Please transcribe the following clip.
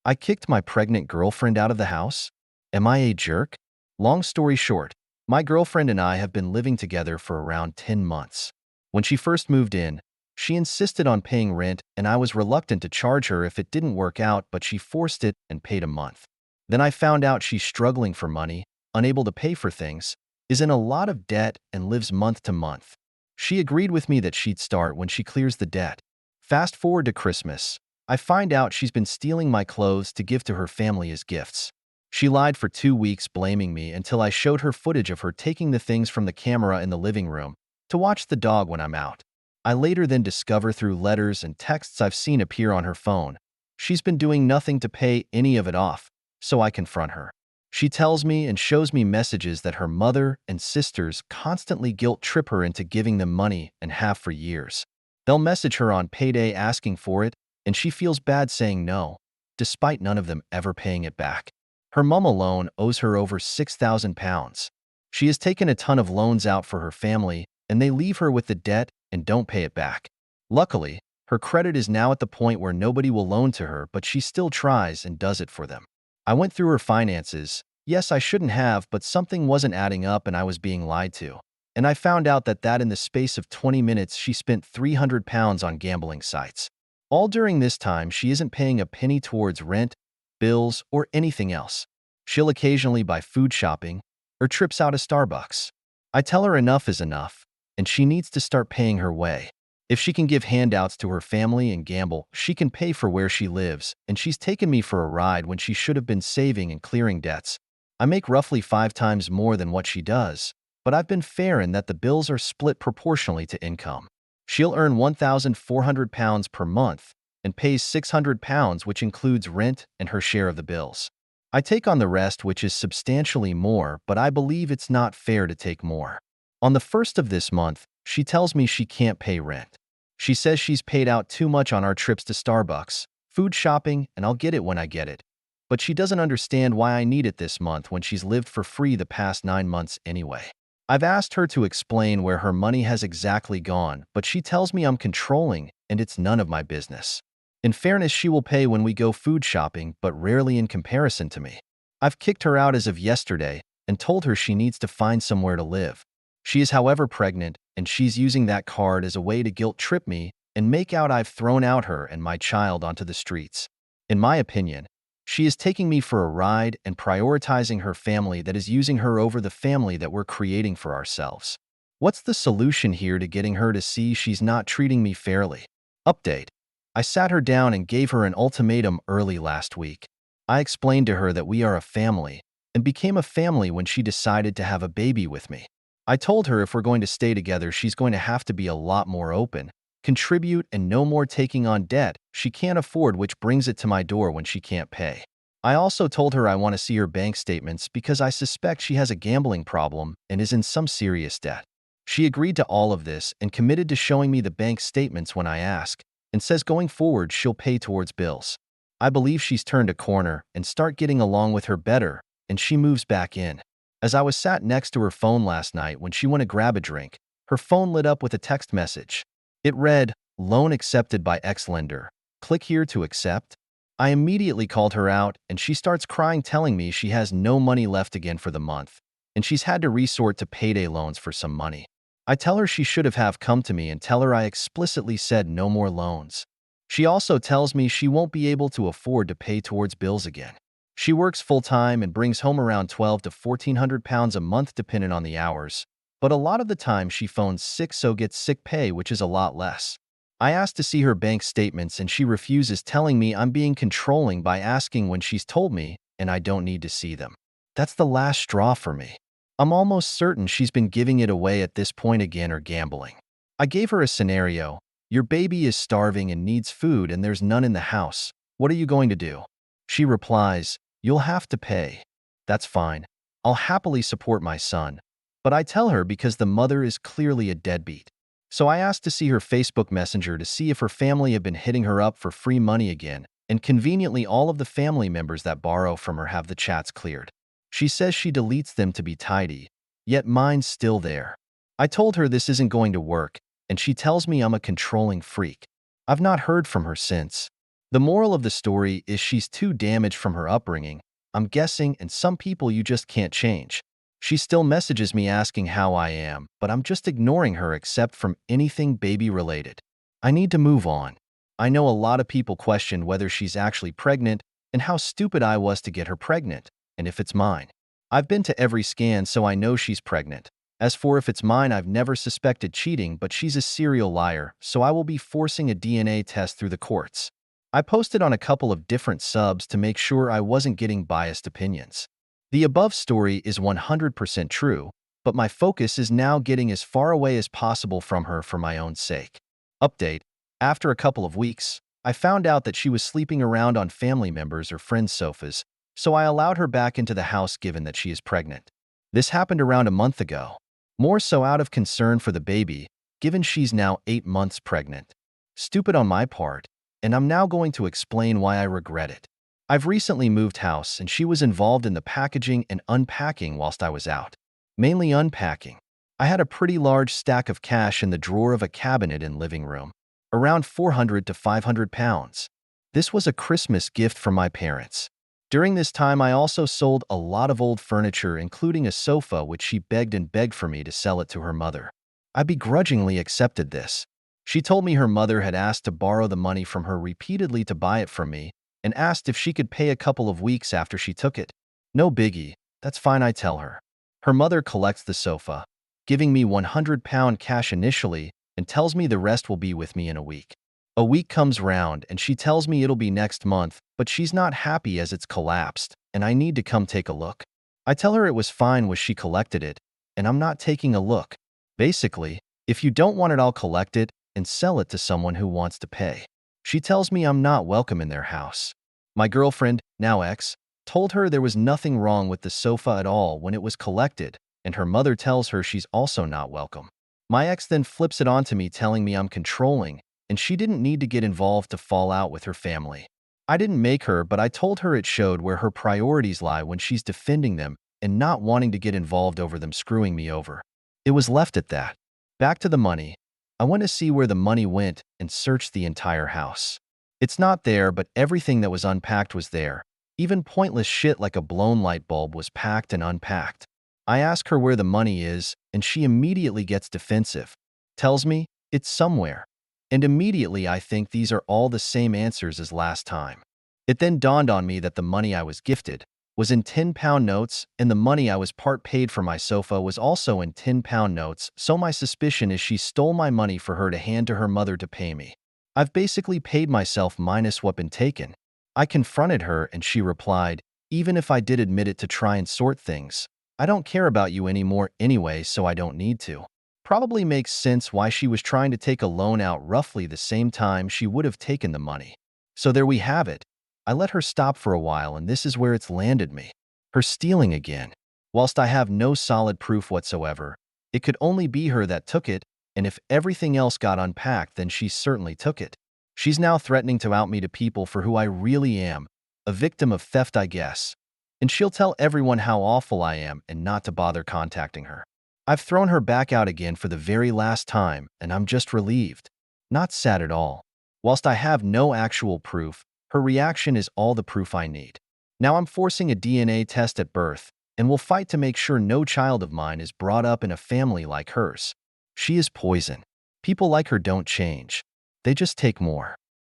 I kicked my pregnant girlfriend out of the house? Am I a jerk? Long story short, my girlfriend and I have been living together for around 10 months. When she first moved in, she insisted on paying rent and I was reluctant to charge her if it didn't work out, but she forced it and paid a month. Then I found out she's struggling for money, unable to pay for things, is in a lot of debt and lives month to month. She agreed with me that she'd start when she clears the debt. Fast forward to Christmas. I find out she's been stealing my clothes to give to her family as gifts. She lied for 2 weeks, blaming me until I showed her footage of her taking the things from the camera in the living room to watch the dog when I'm out. I later then discover through letters and texts I've seen appear on her phone she's been doing nothing to pay any of it off, so I confront her. She tells me and shows me messages that her mother and sisters constantly guilt trip her into giving them money and have for years. They'll message her on payday asking for it, and she feels bad saying no, despite none of them ever paying it back. Her mom alone owes her over £6,000. She has taken a ton of loans out for her family, and they leave her with the debt and don't pay it back. Luckily, her credit is now at the point where nobody will loan to her, but she still tries and does it for them. I went through her finances. Yes, I shouldn't have, but something wasn't adding up and I was being lied to. And I found out that in the space of 20 minutes she spent £300 on gambling sites. All during this time, she isn't paying a penny towards rent, bills, or anything else. She'll occasionally buy food shopping or trips out of Starbucks. I tell her enough is enough, and she needs to start paying her way. If she can give handouts to her family and gamble, she can pay for where she lives, and she's taken me for a ride when she should have been saving and clearing debts. I make roughly 5 times more than what she does, but I've been fair in that the bills are split proportionally to income. She'll earn £1,400 per month and pays £600, which includes rent and her share of the bills. I take on the rest, which is substantially more, but I believe it's not fair to take more. On the 1st of this month, she tells me she can't pay rent. She says she's paid out too much on our trips to Starbucks, food shopping, and I'll get it when I get it. But she doesn't understand why I need it this month when she's lived for free the past 9 months anyway. I've asked her to explain where her money has exactly gone, but she tells me I'm controlling and it's none of my business. In fairness, she will pay when we go food shopping, but rarely in comparison to me. I've kicked her out as of yesterday and told her she needs to find somewhere to live. She is, however, pregnant, and she's using that card as a way to guilt trip me and make out I've thrown out her and my child onto the streets. In my opinion, she is taking me for a ride and prioritizing her family that is using her over the family that we're creating for ourselves. What's the solution here to getting her to see she's not treating me fairly? Update. I sat her down and gave her an ultimatum early last week. I explained to her that we are a family and became a family when she decided to have a baby with me. I told her if we're going to stay together, she's going to have to be a lot more open, contribute, and no more taking on debt she can't afford, which brings it to my door when she can't pay. I also told her I want to see her bank statements because I suspect she has a gambling problem and is in some serious debt. She agreed to all of this and committed to showing me the bank statements when I ask, and says going forward she'll pay towards bills. I believe she's turned a corner and start getting along with her better, and she moves back in. As I was sat next to her phone last night when she went to grab a drink, her phone lit up with a text message. It read, "Loan accepted by ex-lender. Click here to accept." I immediately called her out, and she starts crying, telling me she has no money left again for the month, and she's had to resort to payday loans for some money. I tell her she should have come to me and tell her I explicitly said no more loans. She also tells me she won't be able to afford to pay towards bills again. She works full-time and brings home around £1,200 to £1,400 a month depending on the hours, but a lot of the time she phones sick, so gets sick pay, which is a lot less. I asked to see her bank statements and she refuses, telling me I'm being controlling by asking when she's told me and I don't need to see them. That's the last straw for me. I'm almost certain she's been giving it away at this point again or gambling. I gave her a scenario. Your baby is starving and needs food and there's none in the house. What are you going to do? She replies, "You'll have to pay." That's fine. I'll happily support my son. But I tell her because the mother is clearly a deadbeat. So I asked to see her Facebook Messenger to see if her family have been hitting her up for free money again, and conveniently all of the family members that borrow from her have the chats cleared. She says she deletes them to be tidy, yet mine's still there. I told her this isn't going to work, and she tells me I'm a controlling freak. I've not heard from her since. The moral of the story is she's too damaged from her upbringing, I'm guessing, and some people you just can't change. She still messages me asking how I am, but I'm just ignoring her except from anything baby related. I need to move on. I know a lot of people question whether she's actually pregnant and how stupid I was to get her pregnant, and if it's mine. I've been to every scan, so I know she's pregnant. As for if it's mine, I've never suspected cheating, but she's a serial liar, so I will be forcing a DNA test through the courts. I posted on a couple of different subs to make sure I wasn't getting biased opinions. The above story is 100% true, but my focus is now getting as far away as possible from her for my own sake. Update: after a couple of weeks, I found out that she was sleeping around on family members' or friends' sofas, so I allowed her back into the house given that she is pregnant. This happened around a month ago, more so out of concern for the baby, given she's now 8 months pregnant. Stupid on my part, and I'm now going to explain why I regret it. I've recently moved house and she was involved in the packaging and unpacking whilst I was out. Mainly unpacking. I had a pretty large stack of cash in the drawer of a cabinet in living room, around 400 to 500 pounds. This was a Christmas gift from my parents. During this time, I also sold a lot of old furniture, including a sofa, which she begged and begged for me to sell it to her mother. I begrudgingly accepted this. She told me her mother had asked to borrow the money from her repeatedly to buy it from me and asked if she could pay a couple of weeks after she took it. No biggie, that's fine, I tell her. Her mother collects the sofa, giving me £100 cash initially and tells me the rest will be with me in a week. A week comes round and she tells me it'll be next month, but she's not happy as it's collapsed and I need to come take a look. I tell her it was fine when she collected it and I'm not taking a look. Basically, if you don't want it, I'll collect it and sell it to someone who wants to pay. She tells me I'm not welcome in their house. My girlfriend, now ex, told her there was nothing wrong with the sofa at all when it was collected, and her mother tells her she's also not welcome. My ex then flips it onto me, telling me I'm controlling, and she didn't need to get involved to fall out with her family. I didn't make her, but I told her it showed where her priorities lie when she's defending them and not wanting to get involved over them screwing me over. It was left at that. Back to the money. I went to see where the money went and searched the entire house. It's not there, but everything that was unpacked was there. Even pointless shit like a blown light bulb was packed and unpacked. I ask her where the money is, and she immediately gets defensive. Tells me it's somewhere. And immediately I think these are all the same answers as last time. It then dawned on me that the money I was gifted was in £10 notes, and the money I was part paid for my sofa was also in £10 notes, so my suspicion is she stole my money for her to hand to her mother to pay me. I've basically paid myself minus what been taken. I confronted her and she replied, even if I did admit it to try and sort things, I don't care about you anymore anyway, so I don't need to. Probably makes sense why she was trying to take a loan out roughly the same time she would have taken the money. So there we have it. I let her stop for a while, and this is where it's landed me. Her stealing again. Whilst I have no solid proof whatsoever, it could only be her that took it, and if everything else got unpacked, then she certainly took it. She's now threatening to out me to people for who I really am, a victim of theft, I guess. And she'll tell everyone how awful I am and not to bother contacting her. I've thrown her back out again for the very last time, and I'm just relieved. Not sad at all. Whilst I have no actual proof, her reaction is all the proof I need. Now I'm forcing a DNA test at birth, and will fight to make sure no child of mine is brought up in a family like hers. She is poison. People like her don't change. They just take more.